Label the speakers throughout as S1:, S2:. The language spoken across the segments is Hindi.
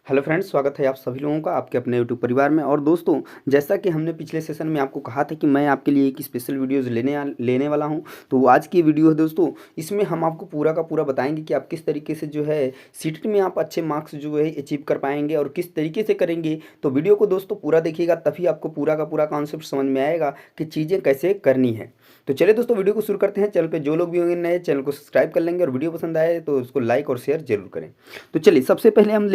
S1: हेलो फ्रेंड्स, स्वागत है आप सभी लोगों का आपके अपने यूट्यूब परिवार में। और दोस्तों, जैसा कि हमने पिछले सेशन में आपको कहा था कि मैं आपके लिए एक स्पेशल वीडियोज़ लेने वाला हूं, तो वो आज की वीडियो है दोस्तों। इसमें हम आपको पूरा का पूरा बताएंगे कि आप किस तरीके से जो है सीटेट में आप अच्छे मार्क्स जो है अचीव कर पाएंगे और किस तरीके से करेंगे। तो वीडियो को दोस्तों पूरा देखिएगा, तभी आपको पूरा का पूरा कॉन्सेप्ट समझ में आएगा कि चीज़ें कैसे करनी है। तो चलिए दोस्तों, वीडियो को शुरू करते हैं। चैनल पे जो लोग भी होंगे नए, चैनल को सब्सक्राइब कर लेंगे और वीडियो पसंद आए तो उसको लाइक और शेयर जरूर करें। तो चलिए, सबसे पहले हम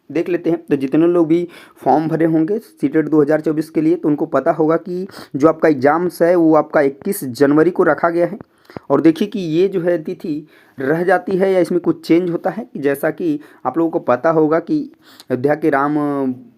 S1: देख लेते हैं। तो जितने लोग भी फॉर्म भरे होंगे सीटेट 2024 के लिए, तो उनको पता होगा कि जो आपका एग्ज़ाम्स है वो आपका 21 जनवरी को रखा गया है। और देखिए कि ये जो है तिथि रह जाती है या इसमें कुछ चेंज होता है, कि जैसा कि आप लोगों को पता होगा कि अयोध्या के राम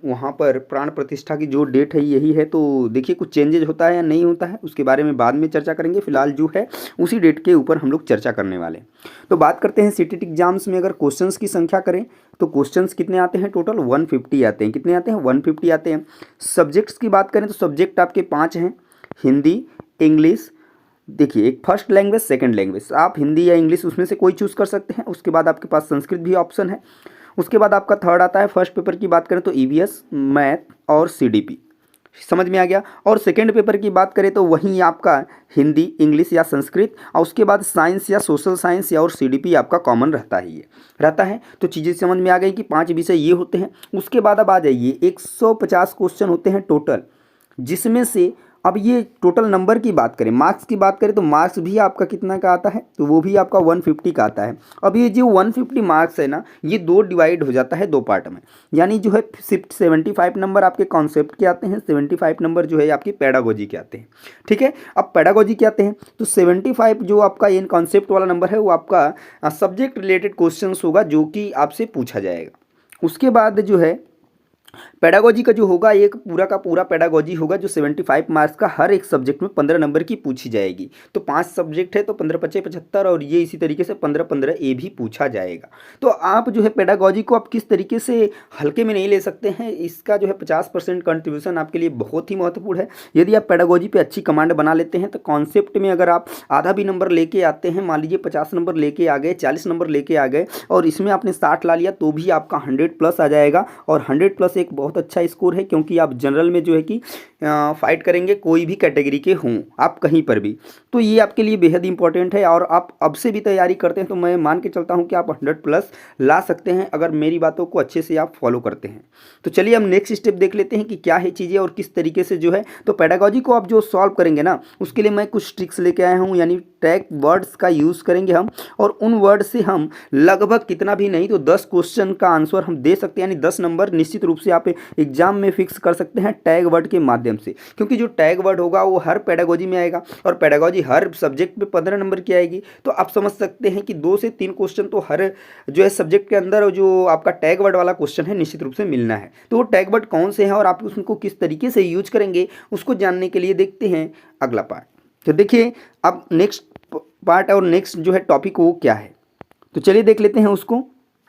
S1: वहाँ पर प्राण प्रतिष्ठा की जो डेट है यही है। तो देखिए कुछ चेंजेज होता है या नहीं होता है, उसके बारे में बाद में चर्चा करेंगे। फिलहाल जो है उसी डेट के ऊपर हम लोग चर्चा करने वाले। तो बात करते हैं सीटेट एग्जाम्स में अगर क्वेश्चंस की संख्या करें तो क्वेश्चंस कितने आते हैं? टोटल 150 आते हैं। कितने आते हैं? 150 आते हैं। सब्जेक्ट्स की बात करें तो सब्जेक्ट आपके 5 हैं: हिंदी, इंग्लिश। देखिए, एक फर्स्ट लैंग्वेज, सेकंड लैंग्वेज, आप हिंदी या इंग्लिश उसमें से कोई चूज़ कर सकते हैं। उसके बाद आपके पास संस्कृत भी ऑप्शन है। उसके बाद आपका थर्ड आता है, फर्स्ट पेपर की बात करें तो ईवीएस, मैथ और सीडीपी। समझ में आ गया। और सेकंड पेपर की बात करें तो वहीं आपका हिंदी, इंग्लिश या संस्कृत, और उसके बाद साइंस या सोशल साइंस या और सीडीपी आपका कॉमन रहता ही है रहता है। तो चीज़ें समझ में आ गई कि 5 विषय ये होते हैं। उसके बाद अब आ जाइए, 150 क्वेश्चन होते हैं टोटल, जिसमें से अब ये टोटल नंबर की बात करें, मार्क्स की बात करें तो मार्क्स भी आपका कितना का आता है? तो वो भी आपका 150 का आता है। अब ये जो 150 मार्क्स है ना, ये दो डिवाइड हो जाता है दो पार्ट में। यानी जो है 75 नंबर आपके कॉन्सेप्ट के आते हैं, 75 नंबर जो है आपकी पेडागोजी के आते हैं। ठीक है, अब पेडागोजी के आते हैं तो 75 जो आपका इन कॉन्सेप्ट वाला नंबर है वो आपका सब्जेक्ट रिलेटेड क्वेश्चन होगा जो कि आपसे पूछा जाएगा। उसके बाद जो है पेडागोजी का जो होगा, एक पूरा का पूरा पेडागोजी होगा जो 75 मार्क्स का, हर एक सब्जेक्ट में 15 नंबर की पूछी जाएगी। तो 5 सब्जेक्ट है तो 15 पचे 75, और ये इसी तरीके से 15 15 ए भी पूछा जाएगा। तो आप जो है पेडागोजी को आप किस तरीके से हल्के में नहीं ले सकते हैं। इसका जो है 50% कंट्रीब्यूशन आपके लिए बहुत ही महत्वपूर्ण है। यदि आप पेडागोजी पे अच्छी कमांड बना लेते हैं तो कॉन्सेप्ट में अगर आप आधा भी नंबर लेके आते हैं, मान लीजिए 50 नंबर लेके आ गए, 40 नंबर लेके आ गए, और इसमें आपने 60 ला लिया, तो भी आपका 100+ आ जाएगा। और 100+ एक बहुत अच्छा स्कोर है, क्योंकि आप जनरल में जो है कि फाइट करेंगे, कोई भी कैटेगरी के हों आप कहीं पर भी। तो ये आपके लिए बेहद इंपॉर्टेंट है, और आप अब से भी तैयारी करते हैं तो मैं मान के चलता हूँ कि आप 100+ ला सकते हैं अगर मेरी बातों को अच्छे से आप फॉलो करते हैं। तो चलिए हम नेक्स्ट स्टेप देख लेते हैं कि क्या है चीज़ें और किस तरीके से जो है। तो पेडागोजी को आप जो सॉल्व करेंगे ना, उसके लिए मैं कुछ ट्रिक्स लेके आया हूँ, यानी टैग वर्ड्स का यूज़ करेंगे हम, और उन वर्ड से हम लगभग कितना भी नहीं तो 10 क्वेश्चन का आंसर हम दे सकते हैं। यानी 10 नंबर निश्चित रूप से आप एग्जाम में फिक्स कर सकते हैं टैग वर्ड के माध्यम से, क्योंकि जो टैग वर्ड होगा वो हर पेडागोजी में आएगा, और पेडागोजी हर सब्जेक्ट में 15 नंबर की आएगी। तो आप समझ सकते हैं कि 2 से 3 क्वेश्चन तो हर जो है सब्जेक्ट के अंदर जो आपका टैग वर्ड वाला क्वेश्चन है निश्चित रूप से मिलना है। तो वो टैग वर्ड कौन से हैं और आप उसको किस तरीके से यूज करेंगे, उसको जानने के लिए देखते हैं अगला पार्ट। तो देखिए, अब नेक्स्ट पार्ट और नेक्स्ट जो है टॉपिक वो क्या है, तो चलिए देख लेते हैं उसको।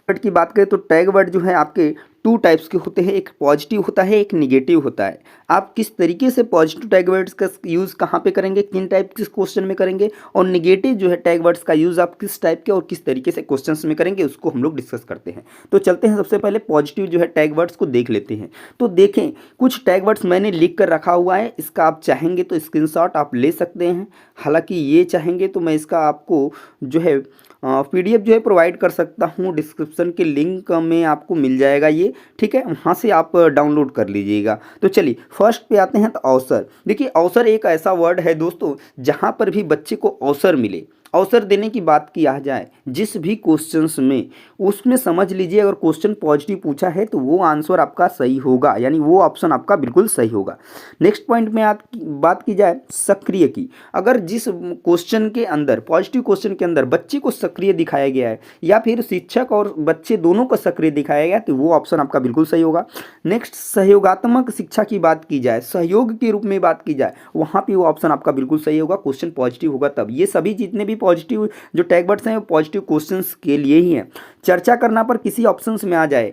S1: वर्ड की बात करें तो टैग वर्ड जो है आपके 2 टाइप्स के होते हैं, एक पॉजिटिव होता है, एक निगेटिव होता है। आप किस तरीके से पॉजिटिव टैग वर्ड्स का यूज़ कहाँ पे करेंगे, किन टाइप के क्वेश्चन में करेंगे, और निगेटिव जो है टैग वर्ड्स का यूज़ आप किस टाइप के और किस तरीके से क्वेश्चंस में करेंगे, उसको हम लोग डिस्कस करते हैं। तो चलते हैं, सबसे पहले पॉजिटिव जो है टैग वर्ड्स को देख लेते हैं। तो देखें, कुछ टैग वर्ड्स मैंने लिख कर रखा हुआ है, इसका आप चाहेंगे तो स्क्रीनशॉट आप ले सकते हैं। हालांकि ये चाहेंगे तो मैं इसका आपको जो है PDF जो है प्रोवाइड कर सकता हूँ, डिस्क्रिप्शन के लिंक में आपको मिल जाएगा ये। ठीक है, वहाँ से आप डाउनलोड कर लीजिएगा। तो चलिए फर्स्ट पे आते हैं। तो अवसर, देखिए अवसर एक ऐसा वर्ड है दोस्तों, जहाँ पर भी बच्चे को अवसर मिले, अवसर देने की बात की जाए जिस भी क्वेश्चंस में, उसमें समझ लीजिए अगर क्वेश्चन पॉजिटिव पूछा है तो वो आंसर आपका सही होगा, यानी वो ऑप्शन आपका बिल्कुल सही होगा। नेक्स्ट पॉइंट में बात की जाए सक्रिय की, अगर जिस क्वेश्चन के अंदर, पॉजिटिव क्वेश्चन के अंदर बच्चे को सक्रिय दिखाया गया है या फिर शिक्षक और बच्चे दोनों को सक्रिय दिखाया गया है, तो वो ऑप्शन आपका बिल्कुल सही होगा। नेक्स्ट, सहयोगात्मक शिक्षा की बात की जाए, सहयोग के रूप में बात की जाए, वहाँ पे वो ऑप्शन आपका बिल्कुल सही होगा, क्वेश्चन पॉजिटिव होगा तब। ये सभी जितने भी पॉजिटिव जो टैग वर्ड्स हैं वो पॉजिटिव क्वेश्चंस के लिए ही हैं। चर्चा करना पर किसी ऑप्शंस में आ जाए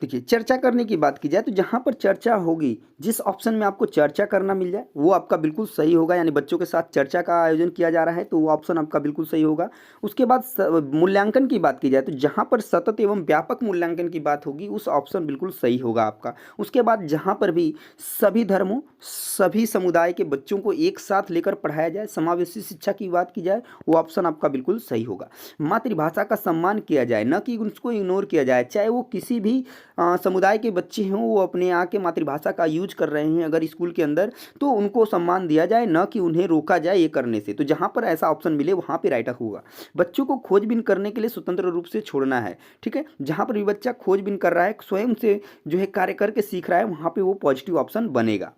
S1: देखिए, चर्चा करने की बात की जाए तो जहाँ पर चर्चा होगी, जिस ऑप्शन में आपको चर्चा करना मिल जाए वो आपका बिल्कुल सही होगा, यानी बच्चों के साथ चर्चा का आयोजन किया जा रहा है तो वो ऑप्शन आपका बिल्कुल सही होगा। उसके बाद मूल्यांकन की बात की जाए तो जहाँ पर सतत एवं व्यापक मूल्यांकन की बात होगी उस ऑप्शन बिल्कुल सही होगा आपका। उसके बाद जहाँ पर भी सभी धर्मों, सभी समुदाय के बच्चों को एक साथ लेकर पढ़ाया जाए, समावेशी शिक्षा की बात की जाए, वो ऑप्शन आपका बिल्कुल सही होगा। मातृभाषा का सम्मान किया जाए, न कि उसको इग्नोर किया जाए, चाहे वो किसी भी समुदाय के बच्चे हों, वो अपने यहाँ के मातृभाषा का यूज कर रहे हैं अगर स्कूल के अंदर, तो उनको सम्मान दिया जाए, न कि उन्हें रोका जाए ये करने से। तो जहाँ पर ऐसा ऑप्शन मिले वहाँ पे राइट होगा। बच्चों को खोजबीन करने के लिए स्वतंत्र रूप से छोड़ना है, ठीक है। जहाँ पर भी बच्चा खोजबीन कर रहा है, स्वयं से जो है कार्य करके सीख रहा है, वहाँ पे वो पॉजिटिव ऑप्शन बनेगा।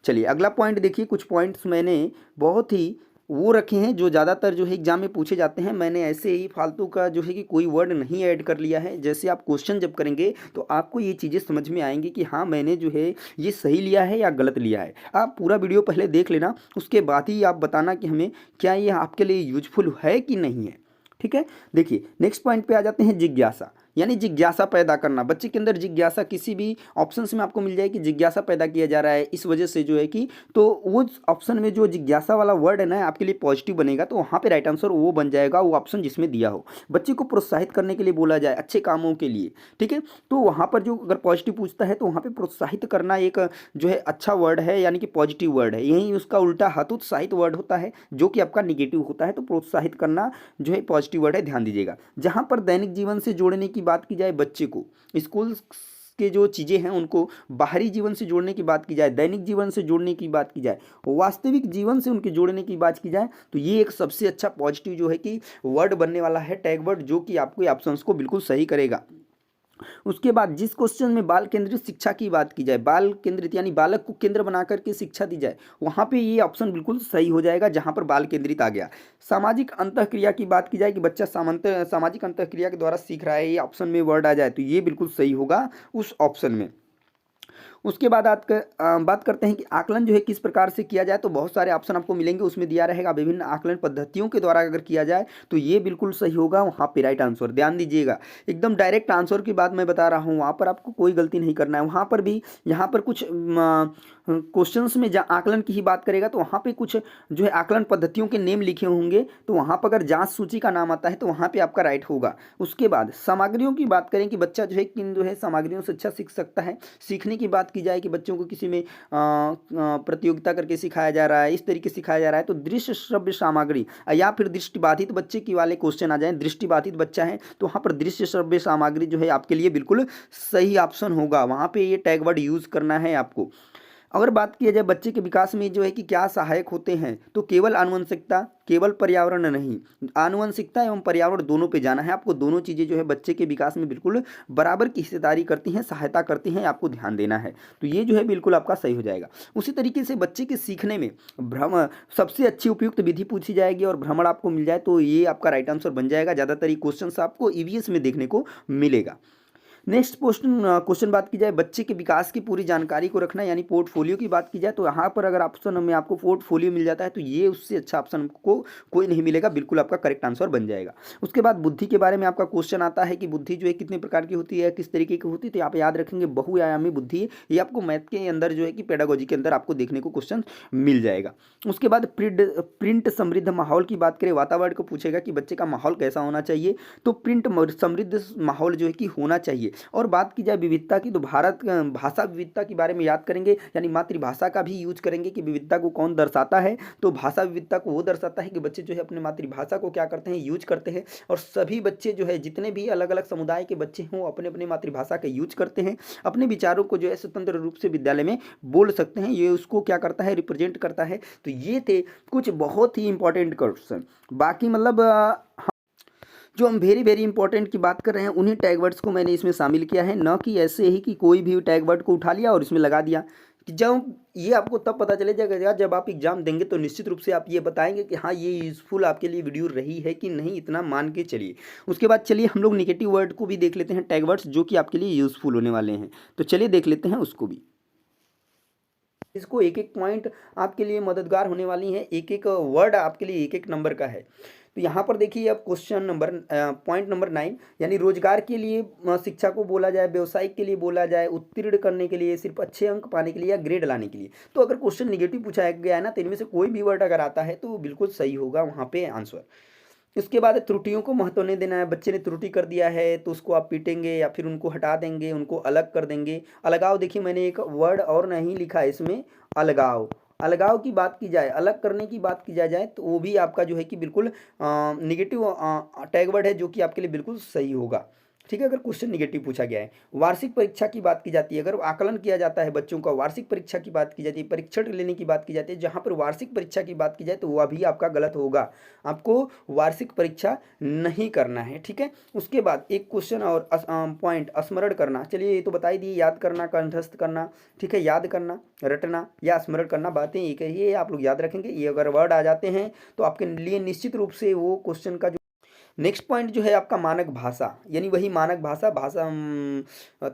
S1: चलिए अगला पॉइंट देखिए, कुछ पॉइंट्स मैंने बहुत ही वो रखे हैं जो ज़्यादातर जो है एग्जाम में पूछे जाते हैं। मैंने ऐसे ही फालतू का जो है कि कोई वर्ड नहीं ऐड कर लिया है। जैसे आप क्वेश्चन जब करेंगे तो आपको ये चीज़ें समझ में आएंगी कि हाँ मैंने जो है ये सही लिया है या गलत लिया है। आप पूरा वीडियो पहले देख लेना, उसके बाद ही आप बताना कि हमें क्या ये आपके लिए यूजफुल है कि नहीं है, ठीक है। देखिए नेक्स्ट पॉइंट पे आ जाते हैं, जिज्ञासा, यानी जिज्ञासा पैदा करना। बच्चे के अंदर जिज्ञासा किसी भी ऑप्शंस में आपको मिल जाएगी, जिज्ञासा पैदा किया जा रहा है इस वजह से जो है कि, तो वो ऑप्शन में जो जिज्ञासा वाला वर्ड है ना आपके लिए पॉजिटिव बनेगा, तो वहाँ पे राइट आंसर वो बन जाएगा, वो ऑप्शन जिसमें दिया हो। बच्चे को प्रोत्साहित करने के लिए बोला जाए, अच्छे कामों के लिए, ठीक है। तो वहाँ पर जो अगर पॉजिटिव पूछता है तो वहाँ पर प्रोत्साहित करना एक जो है अच्छा वर्ड है, यानी कि पॉजिटिव वर्ड है। यही उसका उल्टा हतोत्साहित वर्ड होता है जो कि आपका निगेटिव होता है। तो प्रोत्साहित करना जो है पॉजिटिव वर्ड है, ध्यान दीजिएगा। जहाँ पर दैनिक जीवन से जोड़ने की बात की जाए, बच्चे को स्कूल के जो चीज़ें हैं उनको बाहरी जीवन से जोड़ने की बात की जाए, दैनिक जीवन से जोड़ने की बात की जाए, वास्तविक जीवन से उनके जोड़ने की बात की जाए, तो ये एक सबसे अच्छा पॉजिटिव जो है कि वर्ड बनने वाला है, टैग वर्ड, जो कि आपको ऑप्शंस को बिल्कुल सही करेगा। उसके बाद जिस क्वेश्चन में बाल केंद्रित शिक्षा की बात की जाए, बाल केंद्रित यानी बालक को केंद्र बना करके शिक्षा दी जाए, वहाँ पे ये ऑप्शन बिल्कुल सही हो जाएगा जहाँ पर बाल केंद्रित आ गया। सामाजिक अंतःक्रिया की बात की जाए कि बच्चा सामाजिक अंतःक्रिया के द्वारा सीख रहा है, ये ऑप्शन में वर्ड आ जाए तो ये बिल्कुल सही होगा उस ऑप्शन में। उसके बाद बात करते हैं कि आकलन जो है किस प्रकार से किया जाए, तो बहुत सारे ऑप्शन आपको मिलेंगे, उसमें दिया रहेगा विभिन्न आकलन पद्धतियों के द्वारा अगर किया जाए तो ये बिल्कुल सही होगा, वहाँ पे राइट आंसर। ध्यान दीजिएगा, एकदम डायरेक्ट आंसर की बात मैं बता रहा हूँ, वहाँ पर आपको कोई गलती नहीं करना है। वहाँ पर भी यहाँ पर कुछ क्वेश्चंस में जहाँ आकलन की ही बात करेगा तो वहाँ पे कुछ जो है आकलन पद्धतियों के नेम लिखे होंगे, तो वहाँ पर अगर जांच सूची का नाम आता है तो वहाँ पे आपका राइट होगा। उसके बाद सामग्रियों की बात करें कि बच्चा जो है किन जो है सामग्रियों से अच्छा सीख सकता है। सीखने की बात की जाए कि बच्चों को किसी में प्रतियोगिता करके सिखाया जा रहा है, इस तरीके से सिखाया जा रहा है, तो दृश्य श्रव्य सामग्री, या फिर दृष्टिबाधित बच्चे की वाले क्वेश्चन आ जाए, दृष्टिबाधित बच्चा है तो वहाँ पर दृश्य श्रव्य सामग्री जो है आपके लिए बिल्कुल सही ऑप्शन होगा। वहाँ पे ये टैग वर्ड यूज़ करना है आपको। अगर बात किया जाए बच्चे के विकास में जो है कि क्या सहायक होते हैं, तो केवल आनुवंशिकता, केवल पर्यावरण नहीं, आनुवंशिकता एवं पर्यावरण दोनों पे जाना है आपको। दोनों चीज़ें जो है बच्चे के विकास में बिल्कुल बराबर की हिस्सेदारी करती हैं, सहायता करती हैं, आपको ध्यान देना है। तो ये जो है बिल्कुल आपका सही हो जाएगा। उसी तरीके से बच्चे के सीखने में भ्रमण सबसे अच्छी उपयुक्त विधि पूछी जाएगी और भ्रमण आपको मिल जाए तो ये आपका राइट आंसर बन जाएगा। ज़्यादातर ये क्वेश्चन आपको ईवीएस में देखने को मिलेगा। नेक्स्ट क्वेश्चन बात की जाए बच्चे के विकास की पूरी जानकारी को रखना, यानी पोर्टफोलियो की बात की जाए, तो यहाँ पर अगर ऑप्शन में आपको पोर्टफोलियो मिल जाता है तो ये उससे अच्छा ऑप्शन को कोई नहीं मिलेगा, बिल्कुल आपका करेक्ट आंसर बन जाएगा। उसके बाद बुद्धि के बारे में आपका क्वेश्चन आता है कि बुद्धि जो है कितने प्रकार की होती है, किस तरीके की होती है, तो आप याद रखेंगे बहुआयामी बुद्धि, ये आपको मैथ के अंदर जो है कि पेडागोजी के अंदर आपको देखने को क्वेश्चन मिल जाएगा। उसके बाद प्रिंट समृद्ध माहौल की बात करें, वातावरण को पूछेगा कि बच्चे का माहौल कैसा होना चाहिए, तो प्रिंट समृद्ध माहौल जो है कि होना चाहिए। और बात की जाए विविधता की, तो भारत भाषा विविधता के बारे में याद करेंगे, यानी मातृभाषा का भी यूज करेंगे कि विविधता को कौन दर्शाता है, तो भाषा विविधता को वो दर्शाता है कि बच्चे जो है अपने मातृभाषा को क्या करते हैं, यूज करते हैं। और सभी बच्चे जो है जितने भी अलग अलग समुदाय के बच्चे हों अपने अपने मातृभाषा का यूज करते हैं, अपने विचारों को जो है स्वतंत्र रूप से विद्यालय में बोल सकते हैं, ये उसको क्या करता है, रिप्रेजेंट करता है। तो ये थे कुछ बहुत ही इंपॉर्टेंट क्वेश्चन। बाकी मतलब जो हम वेरी वेरी इंपॉर्टेंट की बात कर रहे हैं उन्हीं टैग वर्ड्स को मैंने इसमें शामिल किया है, न कि ऐसे ही कि कोई भी टैग वर्ड को उठा लिया और इसमें लगा दिया। कि जब ये आपको तब पता चले जाएगा जब आप एग्जाम देंगे, तो निश्चित रूप से आप ये बताएंगे कि हाँ ये यूजफुल आपके लिए वीडियो रही है कि नहीं, इतना मान के चलिए। उसके बाद चलिए हम लोग नेगेटिव वर्ड को भी देख लेते हैं, टैग वर्ड्स जो कि आपके लिए यूजफुल होने वाले हैं, तो चलिए देख लेते हैं उसको भी। इसको एक एक पॉइंट आपके लिए मददगार होने वाली है, एक एक वर्ड आपके लिए एक एक नंबर का है। तो यहाँ पर देखिए अब क्वेश्चन नंबर पॉइंट नंबर 9, यानी रोजगार के लिए शिक्षा को बोला जाए, व्यवसायिक के लिए बोला जाए, उत्तीर्ण करने के लिए, सिर्फ अच्छे अंक पाने के लिए, या ग्रेड लाने के लिए। तो अगर क्वेश्चन निगेटिव पूछा गया है ना, तो इनमें से कोई भी वर्ड अगर आता है तो बिल्कुल सही होगा वहाँ पे आंसर। उसके बाद त्रुटियों को महत्व नहीं देना है। बच्चे ने त्रुटि कर दिया है तो उसको आप पीटेंगे या फिर उनको हटा देंगे, उनको अलग कर देंगे। अलगाव, देखिए मैंने एक वर्ड और नहीं लिखा है इसमें, अलगाव। अलगाव की बात की जाए, अलग करने की बात की जाए तो वो भी आपका जो है कि बिल्कुल निगेटिव टैग वर्ड है, जो कि आपके लिए बिल्कुल सही होगा। ठीक है, अगर क्वेश्चन निगेटिव पूछा गया है। वार्षिक परीक्षा की बात की जाती है, अगर आकलन किया जाता है बच्चों का, वार्षिक परीक्षा की बात की जाती है, परीक्षण लेने की बात की जाती है, जहाँ पर वार्षिक परीक्षा की बात की जाए तो वह भी आपका गलत होगा। आपको वार्षिक परीक्षा नहीं करना है। ठीक है, उसके बाद एक क्वेश्चन और पॉइंट, स्मरण करना। चलिए ये तो बता ही दिए, याद करना, कंठस्थ करना। ठीक है, याद करना, रटना या स्मरण करना, बातें एक है, ये आप लोग याद रखेंगे। ये अगर वर्ड आ जाते हैं तो आपके लिए निश्चित रूप से वो क्वेश्चन का नेक्स्ट पॉइंट जो है आपका मानक भाषा, यानी वही मानक भाषा,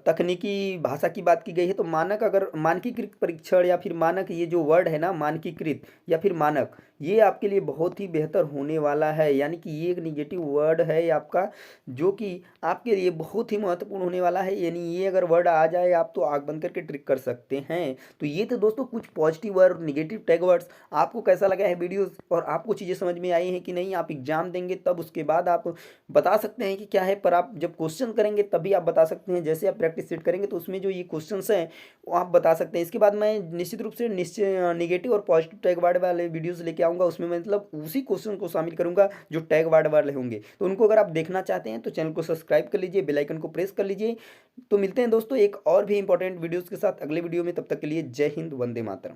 S1: तकनीकी भाषा की बात की गई है। तो मानक, अगर मानकीकृत परीक्षण या फिर मानक, ये जो वर्ड है ना मानकीकृत या फिर मानक, ये आपके लिए बहुत ही बेहतर होने वाला है। यानी कि ये एक निगेटिव वर्ड है आपका, जो कि आपके लिए बहुत ही महत्वपूर्ण होने वाला है। यानी ये अगर वर्ड आ जाए आप तो आग बंद करके ट्रिक कर सकते हैं। तो ये तो दोस्तों कुछ positive word, negative tag words. आपको कैसा लगा है वीडियोस, और आपको चीज़ें समझ में आई हैं कि नहीं? आप एग्जाम देंगे तब उसके बाद आप बता सकते हैं कि क्या है, पर आप जब क्वेश्चन करेंगे तभी आप बता सकते हैं। जैसे आप प्रैक्टिस सेट करेंगे तो उसमें जो ये क्वेश्चंस हैं वो आप बता सकते हैं। इसके बाद मैं निश्चित रूप से निश्चय निगेटिव और पॉजिटिव टैग वर्ड वाले वीडियोस लेके आऊँगा। उसमें मैं मतलब उसी क्वेश्चन को शामिल करूँगा जो टैग वर्ड वाले होंगे। तो उनको अगर आप देखना चाहते हैं तो चैनल को सब्सक्राइब कर लीजिए, बेल आइकन को प्रेस कर लीजिए। तो मिलते हैं दोस्तों एक और भी इंपॉर्टेंट वीडियोज़ के साथ अगले वीडियो में। तब तक के लिए जय हिंद, वंदे मातरम।